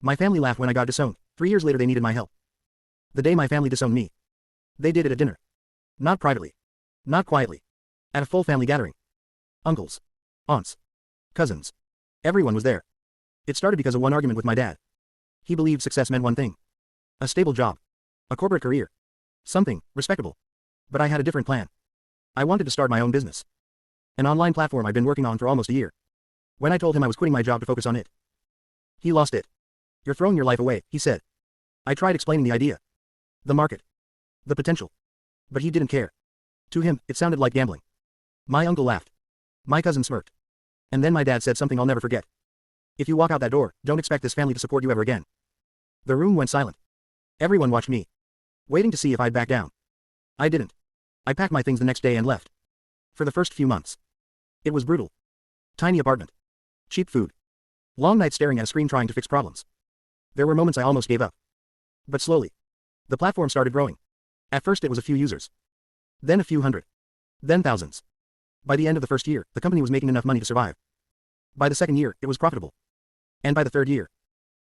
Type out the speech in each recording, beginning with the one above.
My family laughed when I got disowned. 3 years later they needed my help. The day my family disowned me. They did it at dinner. Not privately. Not quietly. At a full family gathering. Uncles. Aunts. Cousins. Everyone was there. It started because of one argument with my dad. He believed success meant one thing. A stable job. A corporate career. Something respectable. But I had a different plan. I wanted to start my own business. An online platform I'd been working on for almost a year. When I told him I was quitting my job to focus on it, he lost it. You're throwing your life away, he said. I tried explaining the idea. The market. The potential. But he didn't care. To him, it sounded like gambling. My uncle laughed. My cousin smirked. And then my dad said something I'll never forget. If you walk out that door, don't expect this family to support you ever again. The room went silent. Everyone watched me, waiting to see if I'd back down. I didn't. I packed my things the next day and left. For the first few months. It was brutal. Tiny apartment. Cheap food. Long nights staring at a screen trying to fix problems. There were moments I almost gave up. But slowly. The platform started growing. At first it was a few users. Then a few hundred. Then thousands. By the end of the first year, the company was making enough money to survive. By the second year, it was profitable. And by the third year,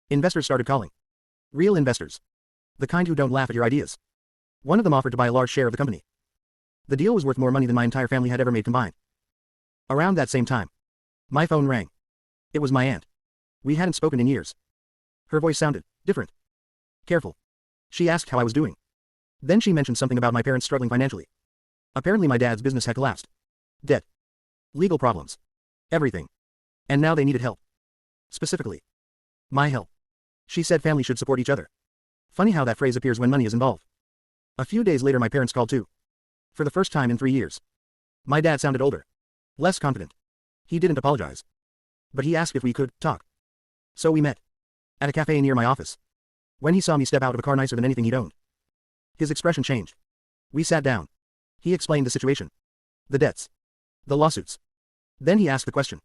investors started calling. Real investors. The kind who don't laugh at your ideas. One of them offered to buy a large share of the company. The deal was worth more money than my entire family had ever made combined. Around that same time, my phone rang. It was my aunt. We hadn't spoken in years. Her voice sounded different. Careful. She asked how I was doing. Then she mentioned something about my parents struggling financially. Apparently my dad's business had collapsed. Debt. Legal problems. Everything. And now they needed help. Specifically, my help. She said family should support each other. Funny how that phrase appears when money is involved. A few days later my parents called too. For the first time in 3 years. My dad sounded older. Less confident. He didn't apologize. But he asked if we could talk. So we met. At a cafe near my office. When he saw me step out of a car nicer than anything he'd owned, his expression changed. We sat down. He explained the situation. The debts. The lawsuits. Then he asked the question.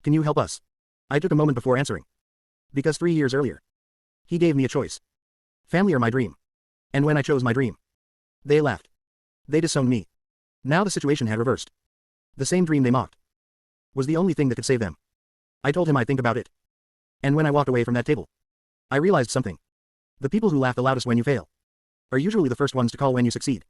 Can you help us? I took a moment before answering. Because 3 years earlier, he gave me a choice. Family or my dream. And when I chose my dream, they laughed. They disowned me. Now the situation had reversed. The same dream they mocked was the only thing that could save them. I told him I'd think about it. And when I walked away from that table, I realized something. The people who laugh the loudest when you fail are usually the first ones to call when you succeed.